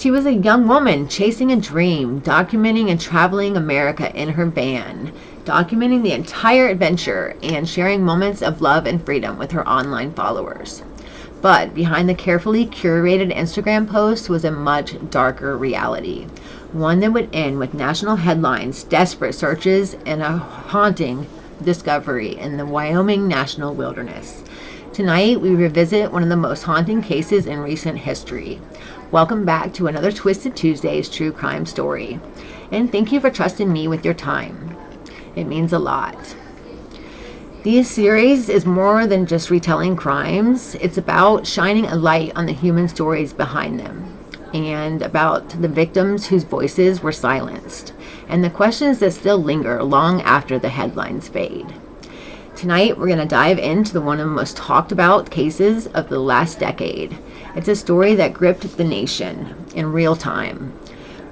She was a young woman chasing a dream, documenting and traveling America in her van, documenting the entire adventure and sharing moments of love and freedom with her online followers. But behind the carefully curated Instagram post was a much darker reality, one that would end with national headlines, desperate searches, and a haunting discovery in the Wyoming National Wilderness. Tonight, we revisit one of the most haunting cases in recent history. Welcome back to another Twisted Tuesdays true crime story. And thank you for trusting me with your time. It means a lot. This series is more than just retelling crimes. It's about shining a light on the human stories behind them, and about the victims whose voices were silenced, and the questions that still linger long after the headlines fade. Tonight, we're going to dive into one of the most talked about cases of the last decade. It's a story that gripped the nation in real time,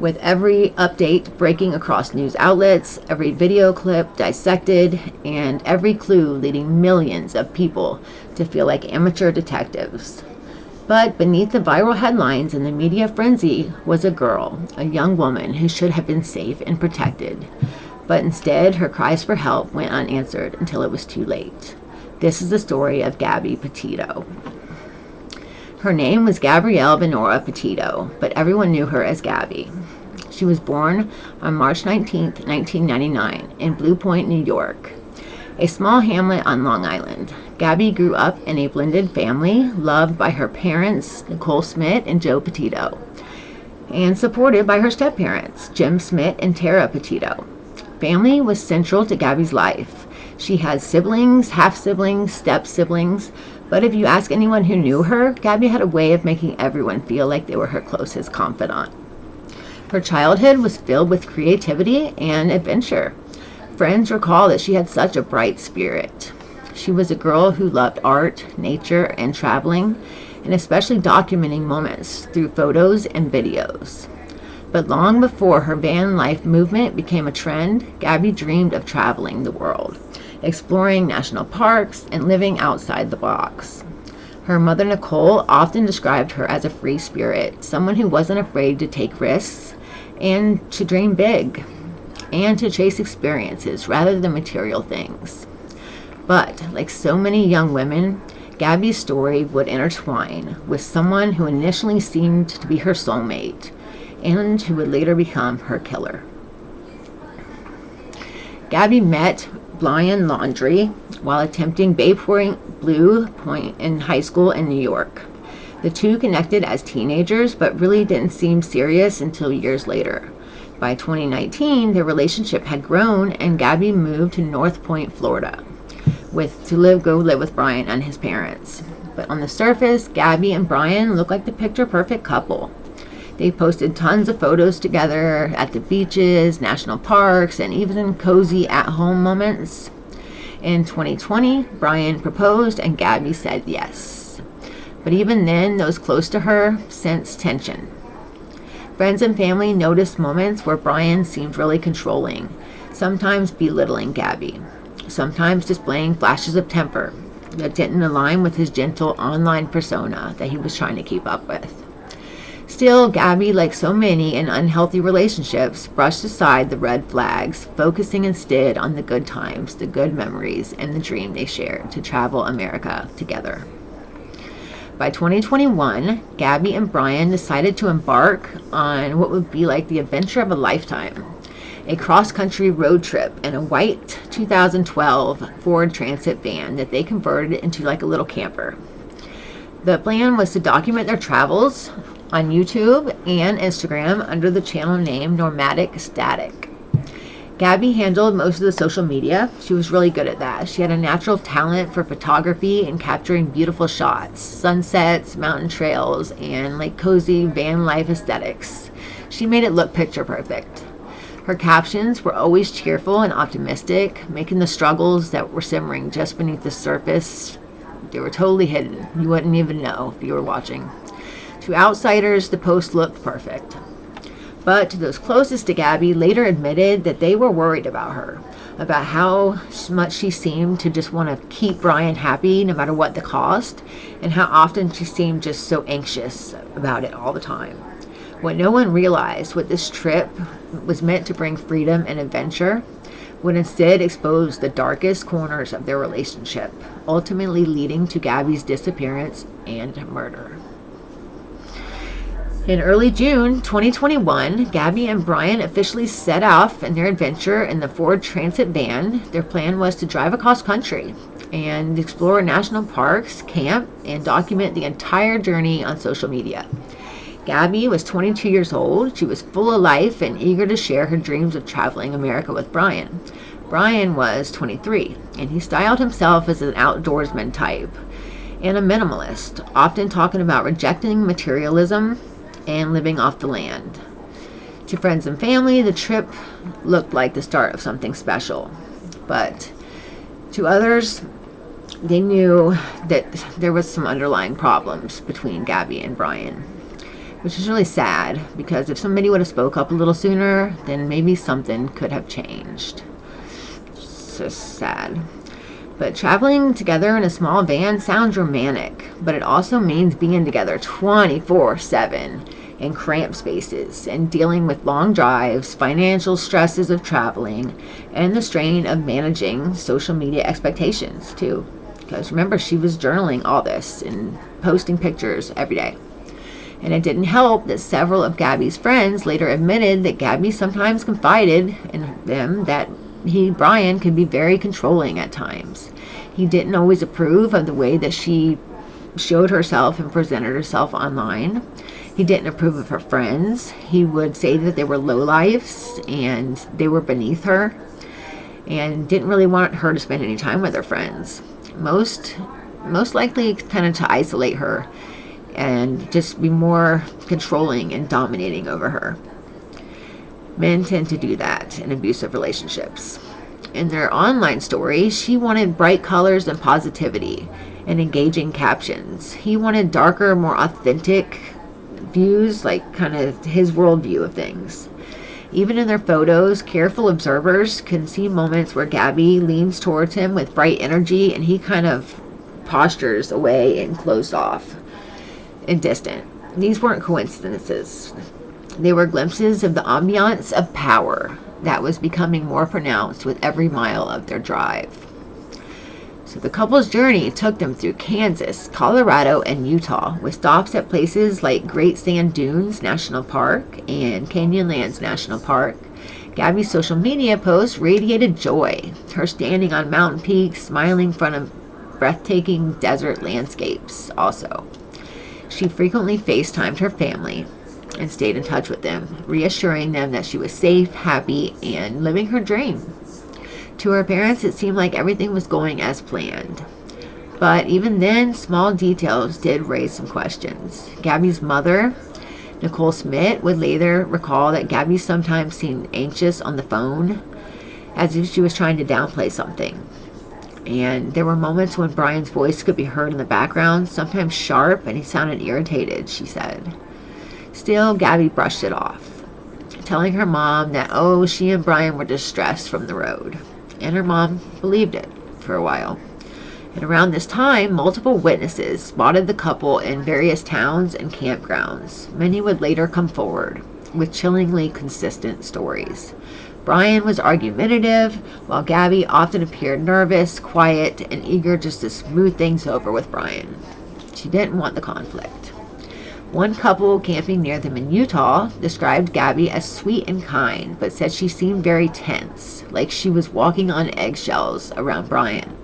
with every update breaking across news outlets, every video clip dissected, and every clue leading millions of people to feel like amateur detectives. But beneath the viral headlines and the media frenzy was a girl, a young woman who should have been safe and protected. But instead, her cries for help went unanswered until it was too late. This is the story of Gabby Petito. Her name was Gabrielle Venora Petito, but everyone knew her as Gabby. She was born on March 19, 1999, in Blue Point, New York, a small hamlet on Long Island. Gabby grew up in a blended family, loved by her parents, Nicole Smith and Joe Petito, and supported by her step-parents, Jim Smith and Tara Petito. Family was central to Gabby's life. She had siblings, half-siblings, step-siblings, but if you ask anyone who knew her, Gabby had a way of making everyone feel like they were her closest confidant. Her childhood was filled with creativity and adventure. Friends recall that she had such a bright spirit. She was a girl who loved art, nature, and traveling, and especially documenting moments through photos and videos. But long before her van life movement became a trend, Gabby dreamed of traveling the world, exploring national parks, and living outside the box. Her mother, Nicole, often described her as a free spirit, someone who wasn't afraid to take risks and to dream big and to chase experiences rather than material things. But like so many young women, Gabby's story would intertwine with someone who initially seemed to be her soulmate and who would later become her killer. Gabby met Brian Laundrie while attempting Blue Point in high school in New York. The two connected as teenagers, but really didn't seem serious until years later. By 2019, their relationship had grown, and Gabby moved to North Point, Florida, to go live with Brian and his parents. But on the surface, Gabby and Brian look like the picture-perfect couple. They posted tons of photos together at the beaches, national parks, and even cozy at-home moments. In 2020, Brian proposed and Gabby said yes. But even then, those close to her sensed tension. Friends and family noticed moments where Brian seemed really controlling, sometimes belittling Gabby, sometimes displaying flashes of temper that didn't align with his gentle online persona that he was trying to keep up with. Still, Gabby, like so many in unhealthy relationships, brushed aside the red flags, focusing instead on the good times, the good memories, and the dream they shared to travel America together. By 2021, Gabby and Brian decided to embark on what would be like the adventure of a lifetime, a cross-country road trip in a white 2012 Ford Transit van that they converted into like a little camper. The plan was to document their travels on YouTube and Instagram under the channel name Nomadic Static. Gabby handled most of the social media. She was really good at that. She had a natural talent for photography and capturing beautiful shots, sunsets, mountain trails, and like cozy van life aesthetics. She made it look picture perfect. Her captions were always cheerful and optimistic, making the struggles that were simmering just beneath the surface. They were totally hidden. You wouldn't even know if you were watching. To outsiders, the post looked perfect. But those closest to Gabby later admitted that they were worried about her, about how much she seemed to just want to keep Brian happy no matter what the cost, and how often she seemed just so anxious about it all the time. What no one realized was this trip was meant to bring freedom and adventure, would instead expose the darkest corners of their relationship, ultimately leading to Gabby's disappearance and murder. In early June 2021, Gabby and Brian officially set off in their adventure in the Ford Transit van. Their plan was to drive across country and explore national parks, camp, and document the entire journey on social media. Gabby was 22 years old. She was full of life and eager to share her dreams of traveling America with Brian. Brian was 23, and he styled himself as an outdoorsman type and a minimalist, often talking about rejecting materialism and living off the land. To friends and family, the trip looked like the start of something special. But to others, they knew that there was some underlying problems between Gabby and Brian, which is really sad, because if somebody would have spoke up a little sooner, then maybe something could have changed. It's just sad. But traveling together in a small van sounds romantic, but it also means being together 24/7 in cramped spaces and dealing with long drives, financial stresses of traveling, and the strain of managing social media expectations too. Because remember, she was journaling all this and posting pictures every day. And it didn't help that several of Gabby's friends later admitted that Gabby sometimes confided in them that Brian, could be very controlling at times. He didn't always approve of the way that she showed herself and presented herself online. He didn't approve of her friends. He would say that they were lowlifes and they were beneath her, and didn't really want her to spend any time with her friends. Most likely kind of to isolate her and just be more controlling and dominating over her. Men tend to do that in abusive relationships. In their online story, she wanted bright colors and positivity and engaging captions. He wanted darker, more authentic views, like kind of his worldview of things. Even in their photos, careful observers can see moments where Gabby leans towards him with bright energy and he kind of postures away and closed off and distant. These weren't coincidences. They were glimpses of the ambiance of power that was becoming more pronounced with every mile of their drive. So the couple's journey took them through Kansas, Colorado, and Utah, with stops at places like Great Sand Dunes National Park and Canyonlands National Park. Gabby's social media posts radiated joy, her standing on mountain peaks, smiling in front of breathtaking desert landscapes also. She frequently FaceTimed her family and stayed in touch with them, reassuring them that she was safe, happy, and living her dream. To her parents, it seemed like everything was going as planned. But even then, small details did raise some questions. Gabby's mother, Nicole Smith, would later recall that Gabby sometimes seemed anxious on the phone, as if she was trying to downplay something. And there were moments when Brian's voice could be heard in the background, sometimes sharp, and he sounded irritated, she said. Still, Gabby brushed it off, telling her mom that, she and Brian were distressed from the road. And her mom believed it for a while. And around this time, multiple witnesses spotted the couple in various towns and campgrounds. Many would later come forward with chillingly consistent stories. Brian was argumentative, while Gabby often appeared nervous, quiet, and eager just to smooth things over with Brian. She didn't want the conflict. One couple camping near them in Utah described Gabby as sweet and kind, but said she seemed very tense, like she was walking on eggshells around Brian.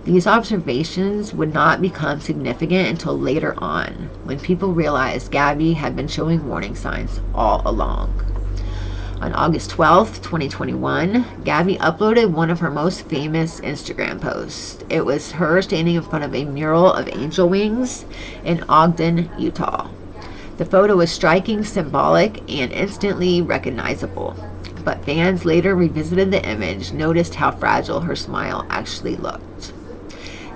These observations would not become significant until later on, when people realized Gabby had been showing warning signs all along. On August 12th, 2021, Gabby uploaded one of her most famous Instagram posts. It was her standing in front of a mural of angel wings in Ogden, Utah. The photo was striking, symbolic, and instantly recognizable. But fans later revisited the image, noticed how fragile her smile actually looked.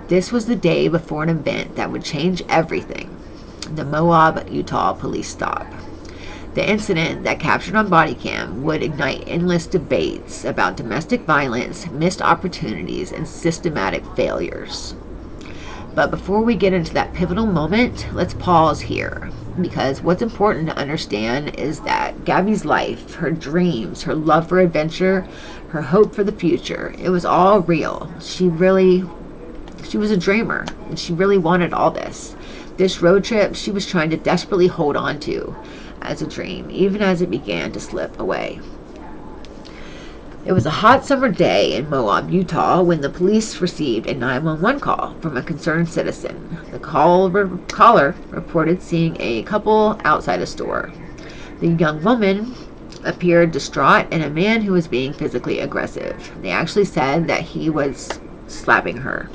This was the day before an event that would change everything: the Moab, Utah police stop. The incident that captured on bodycam would ignite endless debates about domestic violence, missed opportunities, and systematic failures. But before we get into that pivotal moment, let's pause here. Because what's important to understand is that Gabby's life, her dreams, her love for adventure, her hope for the future, it was all real. She was a dreamer, and she really wanted all this. This road trip she was trying to desperately hold on to as a dream, even as it began to slip away. It was a hot summer day in Moab, Utah, when the police received a 911 call from a concerned citizen. The caller reported seeing a couple outside a store. The young woman appeared distraught and a man who was being physically aggressive. They actually said that he was slapping her.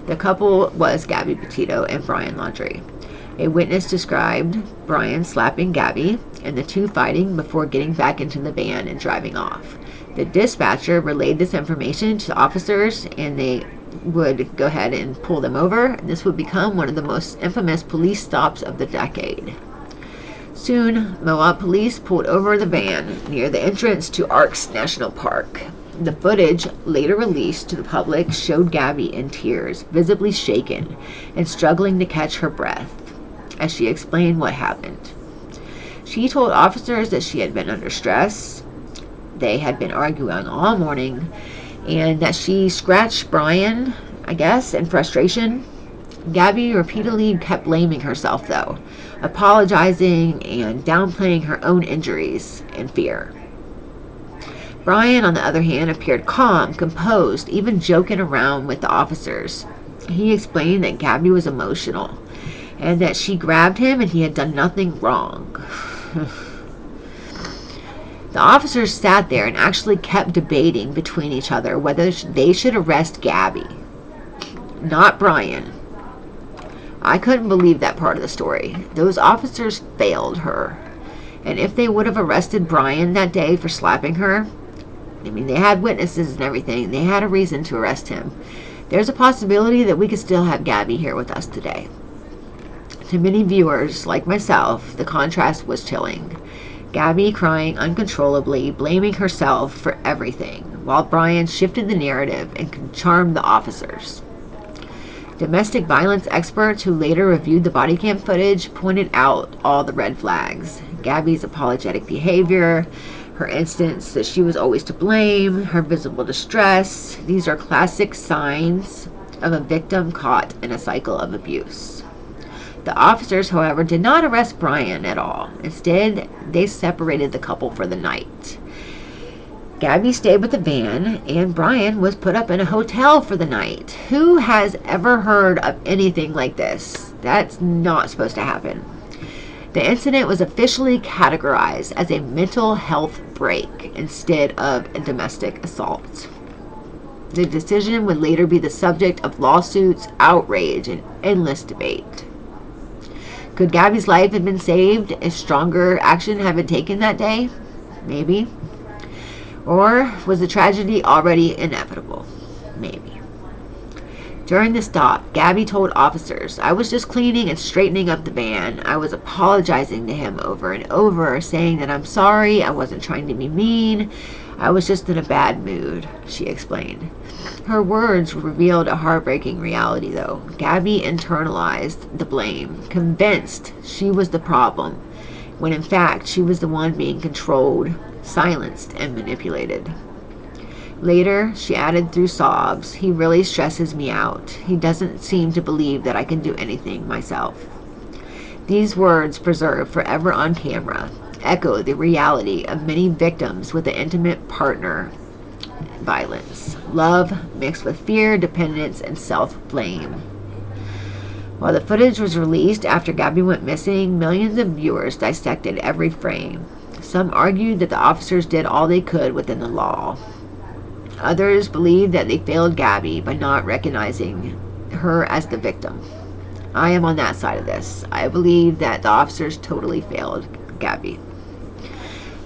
The couple was Gabby Petito and Brian Laundrie. A witness described Brian slapping Gabby and the two fighting before getting back into the van and driving off. The dispatcher relayed this information to officers, and they would go ahead and pull them over. This would become one of the most infamous police stops of the decade. Soon, Moab police pulled over the van near the entrance to Arks National Park. The footage, later released to the public, showed Gabby in tears, visibly shaken and struggling to catch her breath, as she explained what happened. She told officers that she had been under stress. They had been arguing all morning, and that she scratched Brian, I guess, in frustration. Gabby repeatedly kept blaming herself, though, apologizing and downplaying her own injuries and fear. Brian, on the other hand, appeared calm, composed, even joking around with the officers. He explained that Gabby was emotional, and that she grabbed him and he had done nothing wrong. The officers sat there and actually kept debating between each other whether they should arrest Gabby, not Brian. I couldn't believe that part of the story. Those officers failed her. And if they would have arrested Brian that day for slapping her, I mean, they had witnesses and everything. They had a reason to arrest him. There's a possibility that we could still have Gabby here with us today. To many viewers, like myself, the contrast was chilling. Gabby crying uncontrollably, blaming herself for everything, while Brian shifted the narrative and charmed the officers. Domestic violence experts who later reviewed the body cam footage pointed out all the red flags. Gabby's apologetic behavior, her instance that she was always to blame, her visible distress. These are classic signs of a victim caught in a cycle of abuse. The officers, however, did not arrest Brian at all. Instead, they separated the couple for the night. Gabby stayed with the van, and Brian was put up in a hotel for the night. Who has ever heard of anything like this? That's not supposed to happen. The incident was officially categorized as a mental health break instead of a domestic assault. The decision would later be the subject of lawsuits, outrage, and endless debate. Could Gabby's life have been saved if stronger action had been taken that day? Maybe. Or was the tragedy already inevitable? Maybe. During the stop, Gabby told officers, "I was just cleaning and straightening up the van. I was apologizing to him over and over, saying that I'm sorry, I wasn't trying to be mean. I was just in a bad mood," she explained. Her words revealed a heartbreaking reality, though. Gabby internalized the blame, convinced she was the problem, when in fact she was the one being controlled, silenced, and manipulated. Later, she added through sobs, "He really stresses me out. He doesn't seem to believe that I can do anything myself." These words, preserved forever on camera, echo the reality of many victims with the intimate partner violence. Love mixed with fear, dependence, and self-blame. While the footage was released after Gabby went missing, millions of viewers dissected every frame. Some argued that the officers did all they could within the law. Others believed that they failed Gabby by not recognizing her as the victim. I am on that side of this. I believe that the officers totally failed Gabby.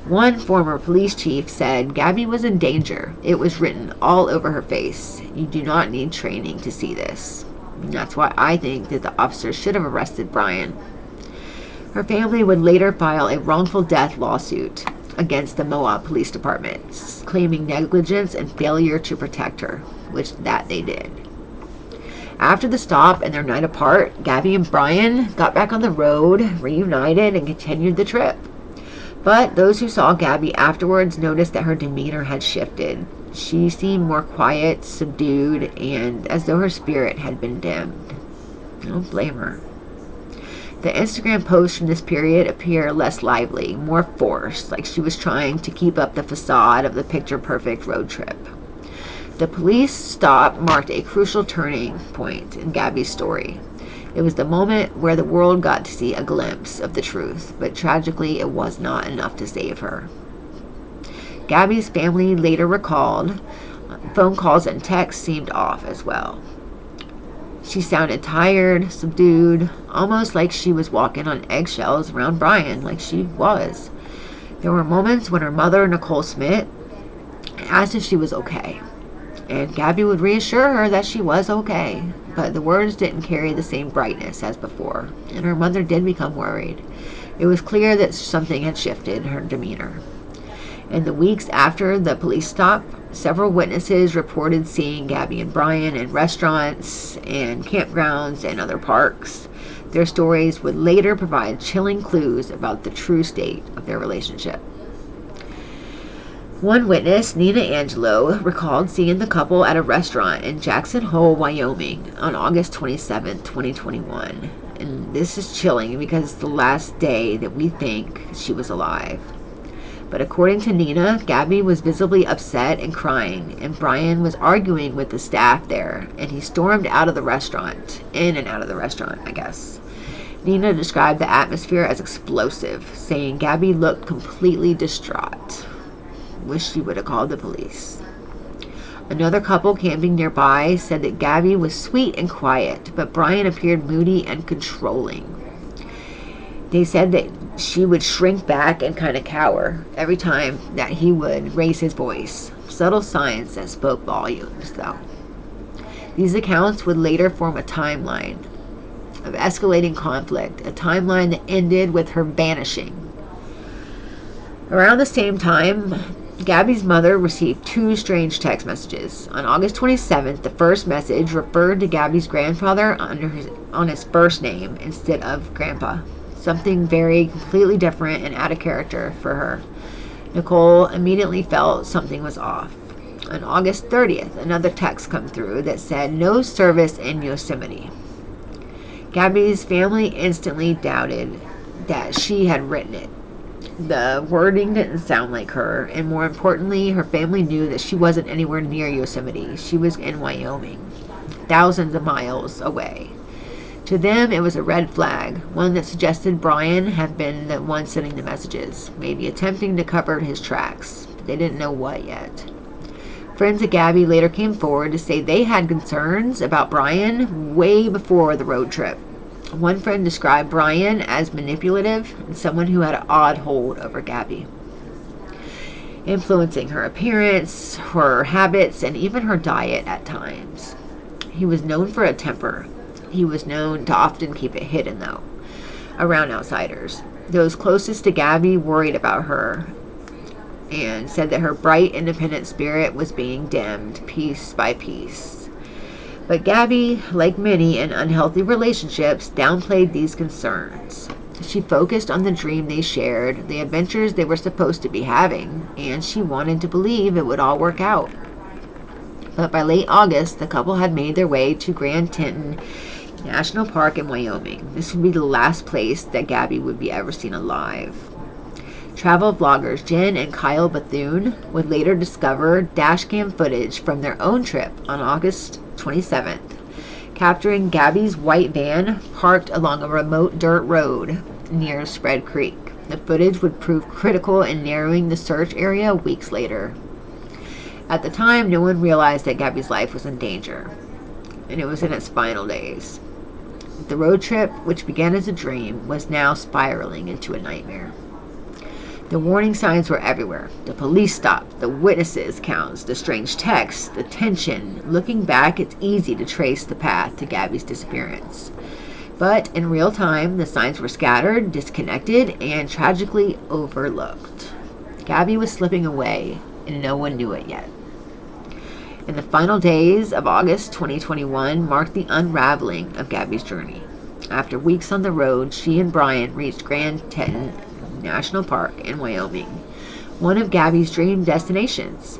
One former police chief said Gabby was in danger. It was written all over her face. You do not need training to see this. And that's why I think that the officers should have arrested Brian. Her family would later file a wrongful death lawsuit against the Moab Police Department, claiming negligence and failure to protect her, which that they did. After the stop and their night apart, Gabby and Brian got back on the road, reunited, and continued the trip. But those who saw Gabby afterwards noticed that her demeanor had shifted. She seemed more quiet, subdued, and as though her spirit had been dimmed. I don't blame her. The Instagram posts from this period appear less lively, more forced, like she was trying to keep up the facade of the picture-perfect road trip. The police stop marked a crucial turning point in Gabby's story. It was the moment where the world got to see a glimpse of the truth, but tragically it was not enough to save her. Gabby's family later recalled phone calls and texts seemed off as well. She sounded tired, subdued, almost like she was walking on eggshells around Brian, like she was. There were moments when her mother, Nicole Smith, asked if she was okay, and Gabby would reassure her that she was okay, but the words didn't carry the same brightness as before, and her mother did become worried. It was clear that something had shifted in her demeanor. In the weeks after the police stop, several witnesses reported seeing Gabby and Brian in restaurants and campgrounds and other parks. Their stories would later provide chilling clues about the true state of their relationship. One witness, Nina Angelo, recalled seeing the couple at a restaurant in Jackson Hole, Wyoming on August 27, 2021. And this is chilling because it's the last day that we think she was alive. But according to Nina, Gabby was visibly upset and crying, and Brian was arguing with the staff there, and he stormed out of the restaurant, in and out of the restaurant, I guess. Nina described the atmosphere as explosive, saying Gabby looked completely distraught. Wish she would have called the police. Another couple camping nearby said that Gabby was sweet and quiet, but Brian appeared moody and controlling. They said that she would shrink back and kind of cower every time that he would raise his voice. Subtle signs that spoke volumes, though. These accounts would later form a timeline of escalating conflict, a timeline that ended with her vanishing. Around the same time, Gabby's mother received two strange text messages. On August 27th, the first message referred to Gabby's grandfather on his first name instead of Grandpa. Something very completely different and out of character for her. Nicole immediately felt something was off. On August 30th, another text come through that said, "No service in Yosemite." Gabby's family instantly doubted that she had written it. The wording didn't sound like her, and more importantly, her family knew that she wasn't anywhere near Yosemite. She was in Wyoming, thousands of miles away. To them, it was a red flag, one that suggested Brian had been the one sending the messages, maybe attempting to cover his tracks, but they didn't know what yet. Friends of Gabby later came forward to say they had concerns about Brian way before the road trip. One friend described Brian as manipulative and someone who had an odd hold over Gabby, influencing her appearance, her habits, and even her diet at times. He was known for a temper. He was known to often keep it hidden, though, around outsiders. Those closest to Gabby worried about her and said that her bright, independent spirit was being dimmed piece by piece. But Gabby, like many in unhealthy relationships, downplayed these concerns. She focused on the dream they shared, the adventures they were supposed to be having, and she wanted to believe it would all work out. But by late August, the couple had made their way to Grand Teton National Park in Wyoming. This would be the last place that Gabby would be ever seen alive. Travel vloggers Jen and Kyle Bethune would later discover dashcam footage from their own trip on August 27th, capturing Gabby's white van parked along a remote dirt road near Spread Creek. The footage would prove critical in narrowing the search area weeks later. At the time, no one realized that Gabby's life was in danger, and it was in its final days. The road trip, which began as a dream, was now spiraling into a nightmare. The warning signs were everywhere. The police stop, the witnesses counts, the strange texts, the tension. Looking back, it's easy to trace the path to Gabby's disappearance. But in real time, the signs were scattered, disconnected, and tragically overlooked. Gabby was slipping away, and no one knew it yet. And the final days of August 2021 marked the unraveling of Gabby's journey. After weeks on the road, she and Brian reached Grand Teton National Park in Wyoming, one of Gabby's dream destinations.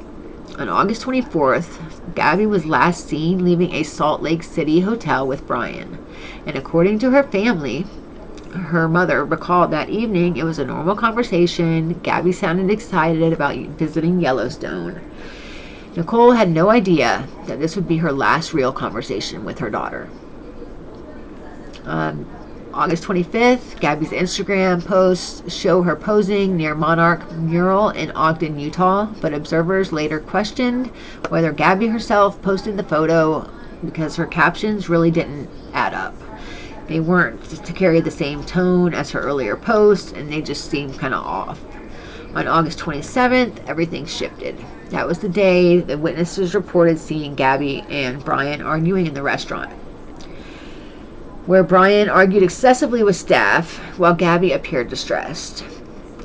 On August 24th, Gabby was last seen leaving a Salt Lake City hotel with Brian. And according to her family, her mother recalled that evening it was a normal conversation. Gabby sounded excited about visiting Yellowstone. Nicole had no idea that this would be her last real conversation with her daughter. August 25th, Gabby's Instagram posts show her posing near Monarch mural in Ogden, Utah, but observers later questioned whether Gabby herself posted the photo because her captions really didn't add up. They weren't to carry the same tone as her earlier posts, and they just seemed kind of off. On August 27th, everything shifted. That was the day the witnesses reported seeing Gabby and Brian arguing in the restaurant, where Brian argued excessively with staff while Gabby appeared distressed.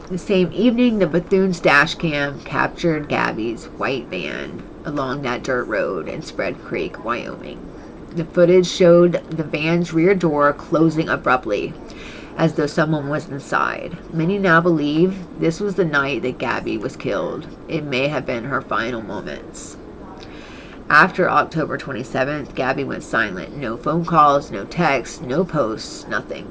The same evening, the Bethune's dash cam captured Gabby's white van along that dirt road in Spread Creek, Wyoming. The footage showed the van's rear door closing abruptly, as though someone was inside. Many now believe this was the night that Gabby was killed. It may have been her final moments. After October 27th, Gabby went silent. No phone calls, no texts, no posts, nothing.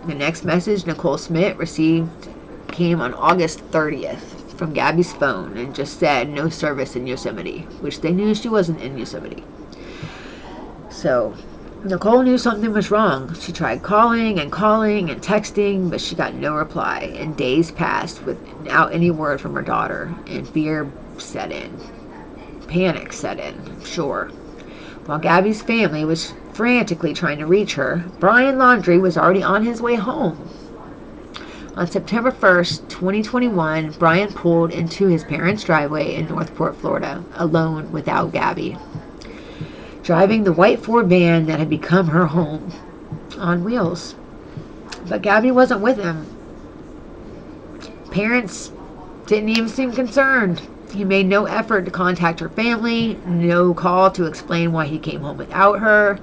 The next message Nicole Smith received came on August 30th from Gabby's phone and just said no service in Yosemite, which they knew she wasn't in Yosemite. So Nicole knew something was wrong. She tried calling and texting, but she got no reply, and days passed without any word from her daughter, and fear set in. Panic set in, sure. While Gabby's family was frantically trying to reach her, Brian Laundrie was already on his way home. On September 1st, 2021, Brian pulled into his parents' driveway in Northport, Florida, alone without Gabby, driving the white Ford van that had become her home on wheels. But Gabby wasn't with him. Parents didn't even seem concerned. He made no effort to contact her family, no call to explain why he came home without her,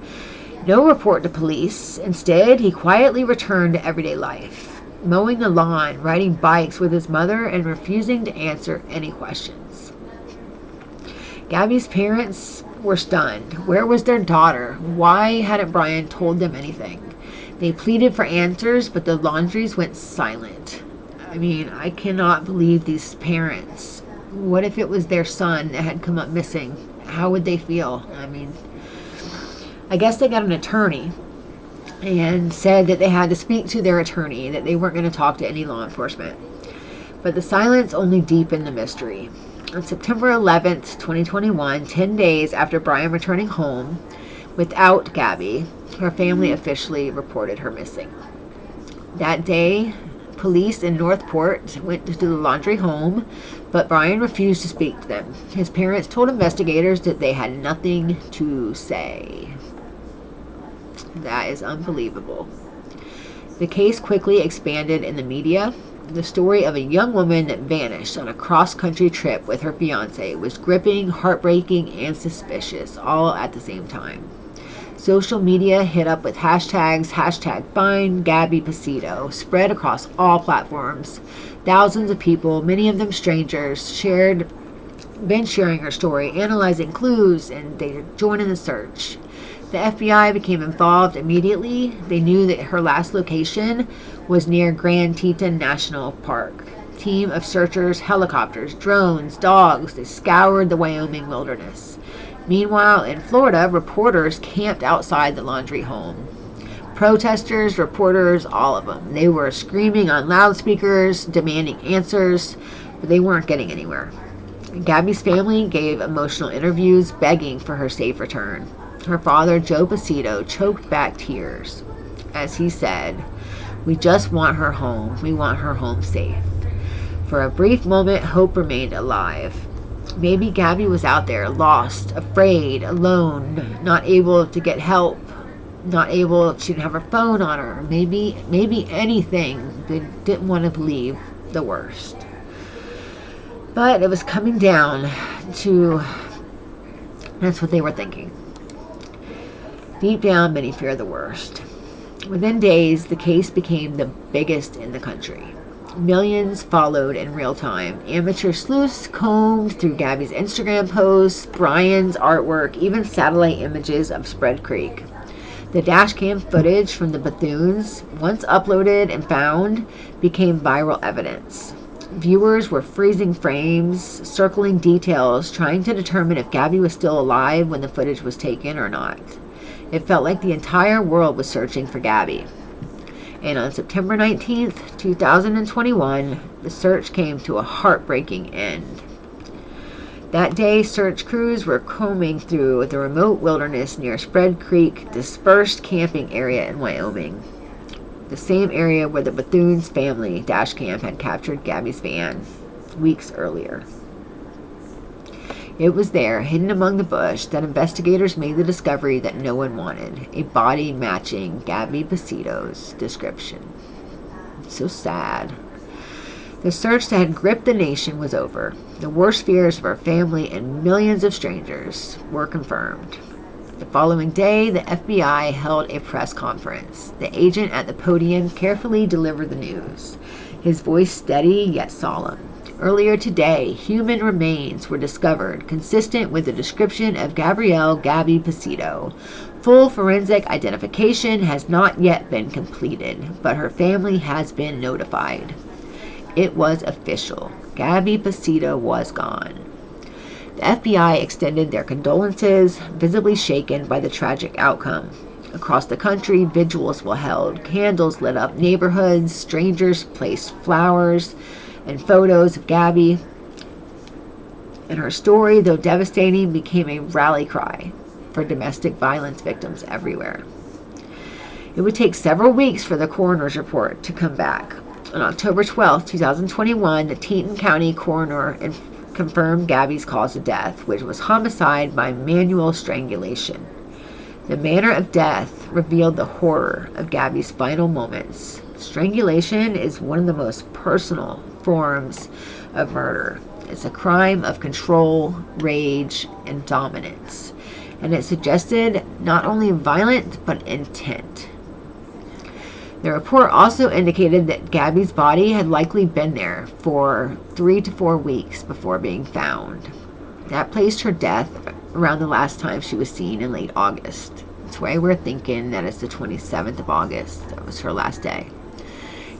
no report to police. Instead, he quietly returned to everyday life, mowing the lawn, riding bikes with his mother, and refusing to answer any questions. Gabby's parents were stunned. Where was their daughter? Why hadn't Brian told them anything? They pleaded for answers, but the Laundries went silent. I mean, I cannot believe these parents. What if it was their son that had come up missing? How would they feel? I mean, I guess they got an attorney and said that they had to speak to their attorney, that they weren't going to talk to any law enforcement. But the silence only deepened the mystery. On September 11th, 2021, 10 days after Brian returning home without Gabby, her family officially reported her missing. That day, police in Northport went to the Laundrie home, but Brian refused to speak to them. His parents told investigators that they had nothing to say. That is unbelievable. The case quickly expanded in the media. The story of a young woman that vanished on a cross-country trip with her fiancé was gripping, heartbreaking, and suspicious, all at the same time. Social media hit up with hashtags, #find Gabby Petito, spread across all platforms. Thousands of people, many of them strangers, been sharing her story, analyzing clues, and they joined in the search. The FBI became involved immediately. They knew that her last location was near Grand Teton National Park. Team of searchers, helicopters, drones, dogs, they scoured the Wyoming wilderness. Meanwhile, in Florida, reporters camped outside the Laundrie home. Protesters, reporters, all of them. They were screaming on loudspeakers, demanding answers, but they weren't getting anywhere. Gabby's family gave emotional interviews begging for her safe return. Her father, Joe Petito, choked back tears as he said, "We just want her home. We want her home safe." For a brief moment, hope remained alive. Maybe Gabby was out there, lost, afraid, alone, not able to get help, she didn't have her phone on her. Maybe anything. They didn't want to believe the worst. But it was coming down to That's what they were thinking. Deep down, many fear the worst. Within days, the case became the biggest in the country. Millions followed in real time. Amateur sleuths combed through Gabby's Instagram posts, Brian's artwork, even satellite images of Spread Creek. The dashcam footage from the Bethunes, once uploaded and found, became viral evidence. Viewers were freezing frames, circling details, trying to determine if Gabby was still alive when the footage was taken or not. It felt like the entire world was searching for Gabby. And on September 19th, 2021, the search came to a heartbreaking end. That day, search crews were combing through the remote wilderness near Spread Creek, dispersed camping area in Wyoming. The same area where the Bethune's family dashcam had captured Gabby's van weeks earlier. It was there, hidden among the bush, that investigators made the discovery that no one wanted, a body matching Gabby Petito's description. So sad. The search that had gripped the nation was over. The worst fears of her family and millions of strangers were confirmed. The following day, the FBI held a press conference. The agent at the podium carefully delivered the news, his voice steady yet solemn. Earlier today, human remains were discovered consistent with the description of Gabby Petito. Full forensic identification has not yet been completed, but her family has been notified. It was official. Gabby Petito was gone. The FBI extended their condolences, visibly shaken by the tragic outcome. Across the country, vigils were held, candles lit up neighborhoods, strangers placed flowers and photos of Gabby. And her story, though devastating, became a rally cry for domestic violence victims everywhere. It would take several weeks for the coroner's report to come back. On October 12, 2021, the Teton County coroner confirmed Gabby's cause of death, which was homicide by manual strangulation. The manner of death revealed the horror of Gabby's final moments. Strangulation is one of the most personal forms of murder. It's a crime of control, rage, and dominance. And it suggested not only violent, but intent. The report also indicated that Gabby's body had likely been there for 3 to 4 weeks before being found. That placed her death around the last time she was seen in late August. That's why we're thinking that it's the 27th of August. That was her last day.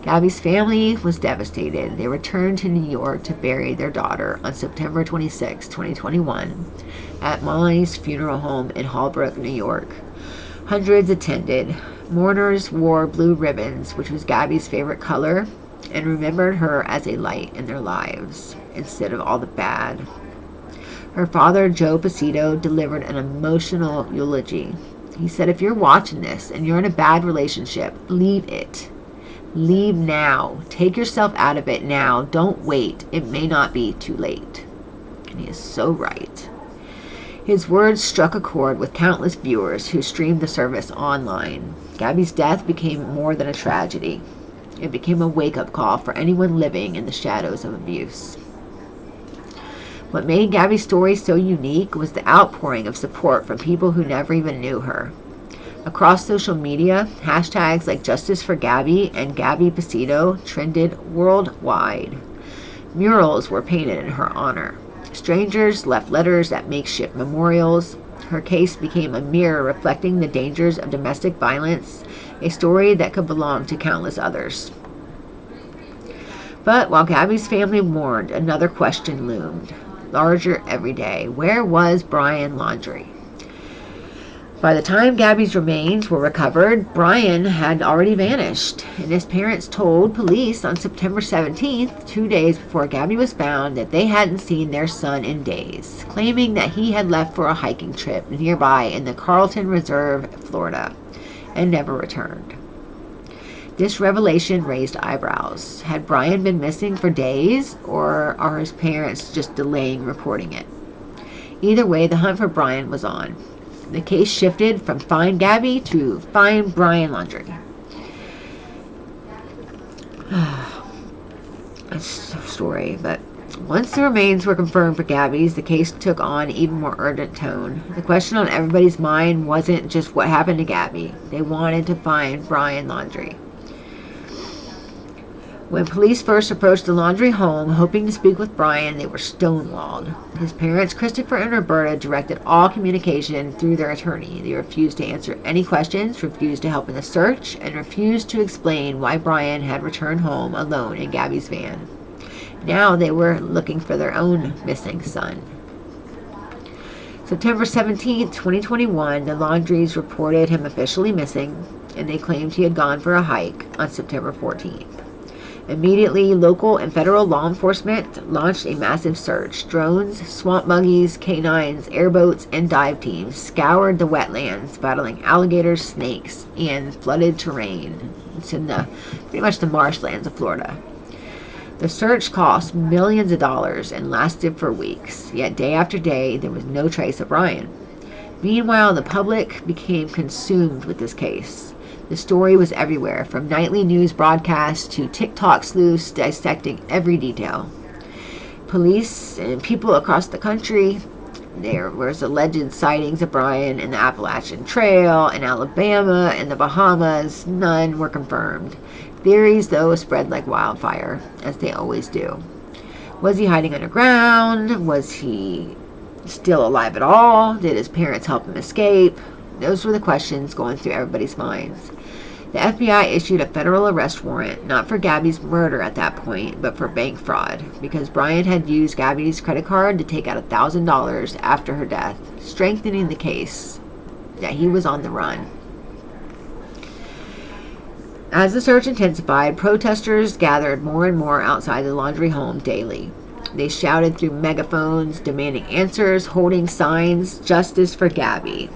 Gabby's family was devastated. They returned to New York to bury their daughter on September 26, 2021, at Molly's funeral home in Holbrook, New York. Hundreds attended. Mourners wore blue ribbons, which was Gabby's favorite color, and remembered her as a light in their lives instead of all the bad. Her father, Joe Petito, delivered an emotional eulogy. He said, "If you're watching this and you're in a bad relationship, leave it. Leave now. Take yourself out of it now. Don't wait. It may not be too late." And he is so right. His words struck a chord with countless viewers who streamed the service online. Gabby's death became more than a tragedy. It became a wake-up call for anyone living in the shadows of abuse. What made Gabby's story so unique was the outpouring of support from people who never even knew her. Across social media, hashtags like Justice for Gabby and Gabby Petito trended worldwide. Murals were painted in her honor. Strangers left letters at makeshift memorials. Her case became a mirror reflecting the dangers of domestic violence, a story that could belong to countless others. But while Gabby's family mourned, another question loomed, larger every day. Where was Brian Laundrie? By the time Gabby's remains were recovered, Brian had already vanished, and his parents told police on September 17th, 2 days before Gabby was found, that they hadn't seen their son in days, claiming that he had left for a hiking trip nearby in the Carlton Reserve, Florida, and never returned. This revelation raised eyebrows. Had Brian been missing for days, or are his parents just delaying reporting it? Either way, the hunt for Brian was on. The case shifted from Find Gabby to Find Brian Laundrie. That's a story, but Once the remains were confirmed for Gabby's, the case took on an even more urgent tone. The question on everybody's mind wasn't just what happened to Gabby. They wanted to find Brian Laundrie. When police first approached the Laundrie home, hoping to speak with Brian, they were stonewalled. His parents, Christopher and Roberta, directed all communication through their attorney. They refused to answer any questions, refused to help in the search, and refused to explain why Brian had returned home alone in Gabby's van. Now they were looking for their own missing son. September 17, 2021, the Laundries reported him officially missing, and they claimed he had gone for a hike on September 14th. Immediately, local and federal law enforcement launched a massive search. Drones, swamp buggies, canines, airboats, and dive teams scoured the wetlands, battling alligators, snakes, and flooded terrain. It's in pretty much the marshlands of Florida. The search cost millions of dollars and lasted for weeks, yet day after day there was no trace of Brian. Meanwhile, the public became consumed with this case. The story was everywhere, from nightly news broadcasts to TikTok sleuths dissecting every detail. Police and people across the country, there was alleged sightings of Brian in the Appalachian Trail, in Alabama, in the Bahamas. None were confirmed. Theories, though, spread like wildfire, as they always do. Was he hiding underground? Was he still alive at all? Did his parents help him escape? Those were the questions going through everybody's minds. The FBI issued a federal arrest warrant, not for Gabby's murder at that point, but for bank fraud, because Brian had used Gabby's credit card to take out $1,000 after her death, strengthening the case that he was on the run. As the search intensified, protesters gathered more and more outside the Laundrie home daily. They shouted through megaphones, demanding answers, holding signs, "Justice for Gabby."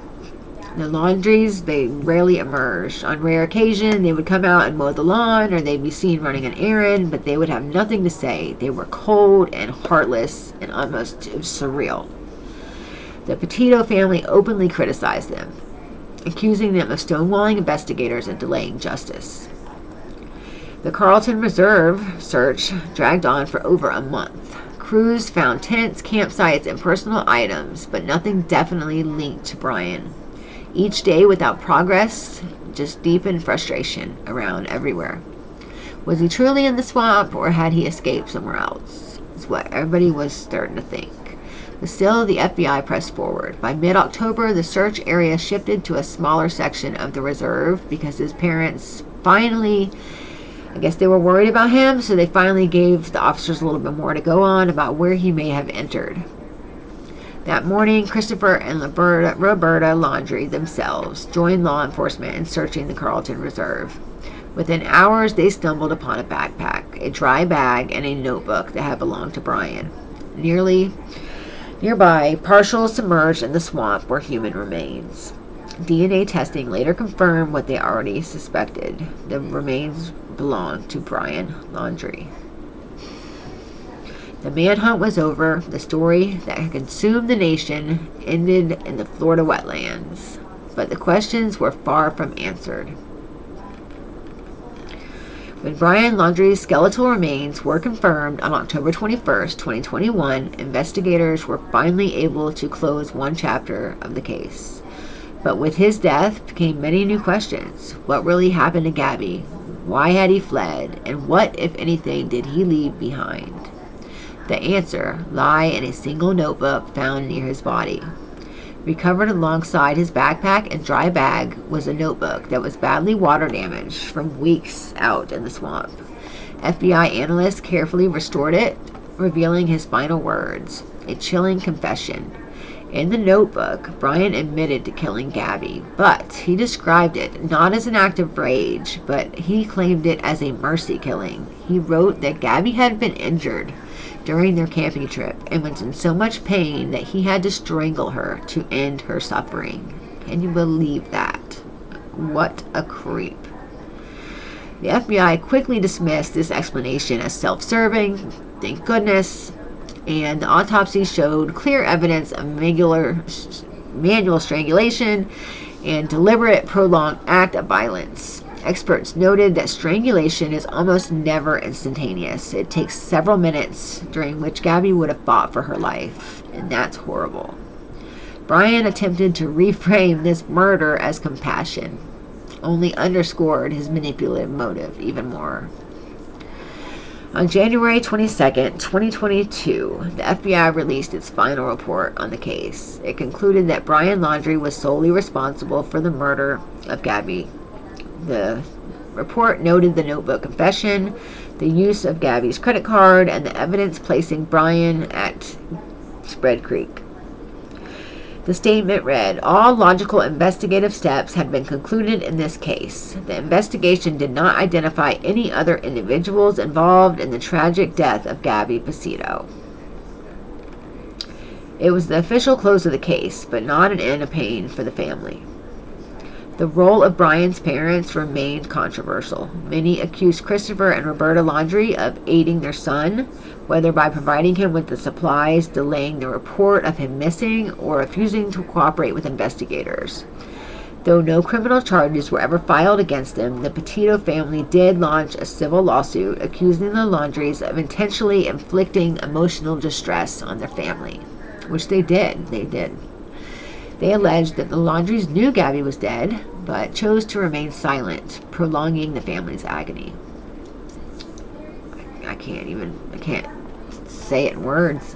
The Laundries, they rarely emerged. On rare occasion, they would come out and mow the lawn, or they'd be seen running an errand, but they would have nothing to say. They were cold and heartless and almost surreal. The Petito family openly criticized them, accusing them of stonewalling investigators and delaying justice. The Carlton Reserve search dragged on for over a month. Crews found tents, campsites, and personal items, but nothing definitely linked to Brian. Each day without progress just deepened frustration around everywhere. Was he truly in the swamp, or had he escaped somewhere else? Is what everybody was starting to think. But still, the FBI pressed forward. By mid-October, the search area shifted to a smaller section of the reserve because his parents finally, I guess they were worried about him, so they finally gave the officers a little bit more to go on about where he may have entered. That morning, Christopher and Roberta Laundrie themselves joined law enforcement in searching the Carlton Reserve. Within hours, they stumbled upon a backpack, a dry bag, and a notebook that had belonged to Brian. Nearby, partial submerged in the swamp, were human remains. DNA testing later confirmed what they already suspected. The remains belonged to Brian Laundrie. The manhunt was over. The story that had consumed the nation ended in the Florida wetlands. But the questions were far from answered. When Brian Laundrie's skeletal remains were confirmed on October 21st, 2021, investigators were finally able to close one chapter of the case. But with his death came many new questions. What really happened to Gabby? Why had he fled? And what, if anything, did he leave behind? The answer lay in a single notebook found near his body. Recovered alongside his backpack and dry bag was a notebook that was badly water damaged from weeks out in the swamp. FBI analysts carefully restored it, revealing his final words, a chilling confession. In the notebook, Brian admitted to killing Gabby, but he described it not as an act of rage, but he claimed it as a mercy killing. He wrote that Gabby had been injured during their camping trip and was in so much pain that he had to strangle her to end her suffering. Can you believe that? What a creep. The FBI quickly dismissed this explanation as self-serving, thank goodness, and the autopsy showed clear evidence of manual strangulation and deliberate prolonged act of violence. Experts noted that strangulation is almost never instantaneous. It takes several minutes, during which Gabby would have fought for her life, and that's horrible. Brian attempted to reframe this murder as compassion, only underscored his manipulative motive even more. On January 22nd, 2022, the FBI released its final report on the case. It concluded that Brian Laundrie was solely responsible for the murder of Gabby. The report noted the notebook confession, the use of Gabby's credit card, and the evidence placing Brian at Spread Creek. The statement read, "All logical investigative steps had been concluded in this case. The investigation did not identify any other individuals involved in the tragic death of Gabby Petito." It was the official close of the case, but not an end of pain for the family. The role of Brian's parents remained controversial. Many accused Christopher and Roberta Laundrie of aiding their son, whether by providing him with the supplies, delaying the report of him missing, or refusing to cooperate with investigators. Though no criminal charges were ever filed against them, the Petito family did launch a civil lawsuit accusing the Laundries of intentionally inflicting emotional distress on their family, which they did. They alleged that the Laundries knew Gabby was dead, but chose to remain silent, prolonging the family's agony. I can't say it in words.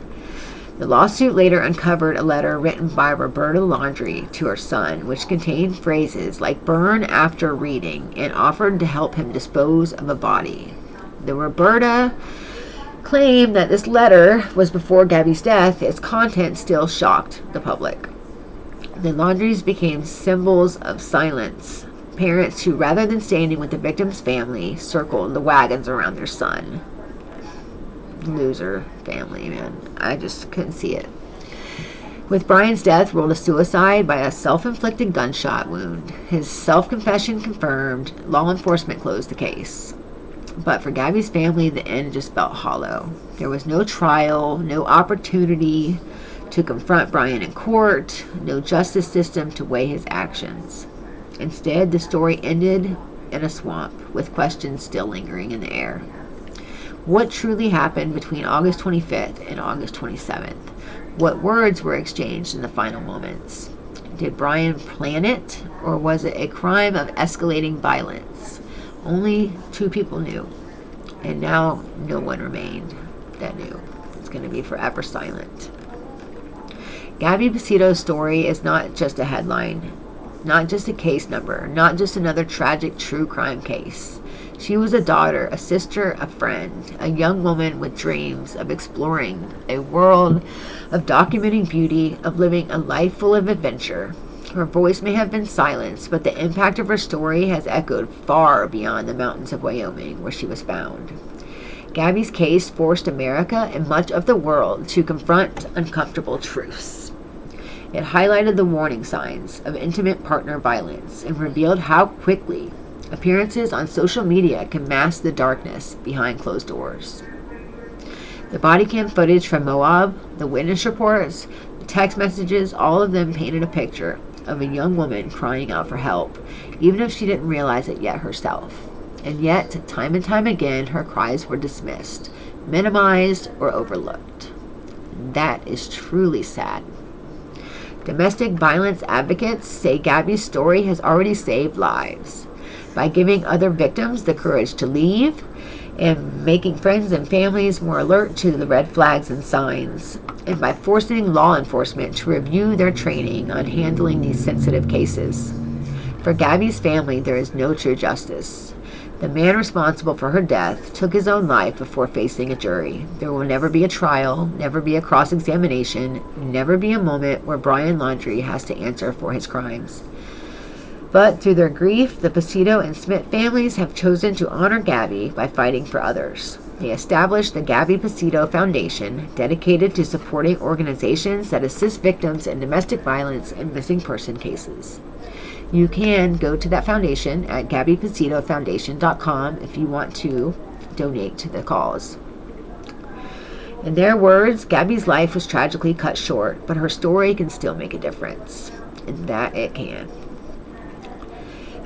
The lawsuit later uncovered a letter written by Roberta Laundrie to her son, which contained phrases like "burn after reading" and offered to help him dispose of a body. The Roberta claimed that this letter was before Gabby's death. Its content still shocked the public. The Laundries became symbols of silence, parents who, rather than standing with the victim's family, circled the wagons around their son. Loser family, man. I just couldn't see it. With Brian's death ruled a suicide by a self-inflicted gunshot wound, his self-confession confirmed, law enforcement closed the case. But for Gabby's family, the end just felt hollow. There was no trial, no opportunity to confront Brian in court, no justice system to weigh his actions. Instead, the story ended in a swamp, with questions still lingering in the air. What truly happened between August 25th and August 27th? What words were exchanged in the final moments? Did Brian plan it, or was it a crime of escalating violence? Only two people knew, and now no one remained that knew. It's going to be forever silent. Gabby Petito's story is not just a headline, not just a case number, not just another tragic true crime case. She was a daughter, a sister, a friend, a young woman with dreams of exploring a world, of documenting beauty, of living a life full of adventure. Her voice may have been silenced, but the impact of her story has echoed far beyond the mountains of Wyoming, where she was found. Gabby's case forced America and much of the world to confront uncomfortable truths. It highlighted the warning signs of intimate partner violence and revealed how quickly appearances on social media can mask the darkness behind closed doors. The bodycam footage from Moab, the witness reports, the text messages, all of them painted a picture of a young woman crying out for help, even if she didn't realize it yet herself. And yet, time and time again, her cries were dismissed, minimized, or overlooked. That is truly sad. Domestic violence advocates say Gabby's story has already saved lives by giving other victims the courage to leave and making friends and families more alert to the red flags and signs, and by forcing law enforcement to review their training on handling these sensitive cases. For Gabby's family, there is no true justice. The man responsible for her death took his own life before facing a jury. There will never be a trial, never be a cross-examination, never be a moment where Brian Laundrie has to answer for his crimes. But through their grief, the Petito and Smith families have chosen to honor Gabby by fighting for others. They established the Gabby Petito Foundation, dedicated to supporting organizations that assist victims in domestic violence and missing person cases. You can go to that foundation at GabbyPetitoFoundation.com if you want to donate to the cause. In their words, Gabby's life was tragically cut short, but her story can still make a difference. And that it can.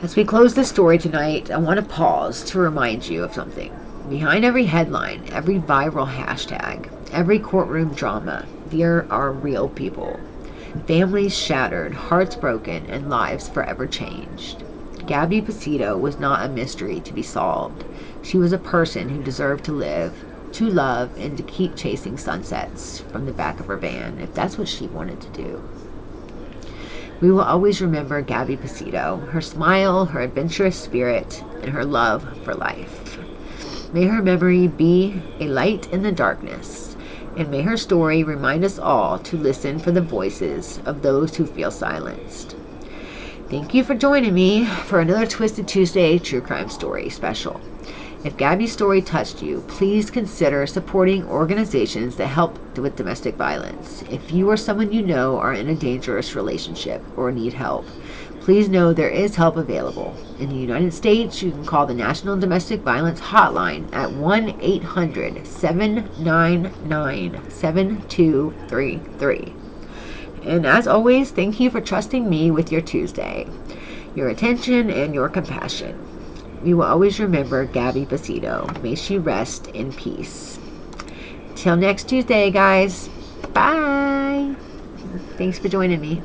As we close this story tonight, I want to pause to remind you of something. Behind every headline, every viral hashtag, every courtroom drama, there are real people. Families shattered, hearts broken, and lives forever changed. Gabby Petito was not a mystery to be solved. She was a person who deserved to live, to love, and to keep chasing sunsets from the back of her van, if that's what she wanted to do. We will always remember Gabby Petito, her smile, her adventurous spirit, and her love for life. May her memory be a light in the darkness, and may her story remind us all to listen for the voices of those who feel silenced. Thank you for joining me for another Twisted Tuesday True Crime Story special. If Gabby's story touched you, please consider supporting organizations that help with domestic violence. If you or someone you know are in a dangerous relationship or need help, please know there is help available. In the United States, you can call the National Domestic Violence Hotline at 1-800-799-7233. And as always, thank you for trusting me with your Tuesday, your attention, and your compassion. We will always remember Gabby Petito. May she rest in peace. Till next Tuesday, guys. Bye. Thanks for joining me.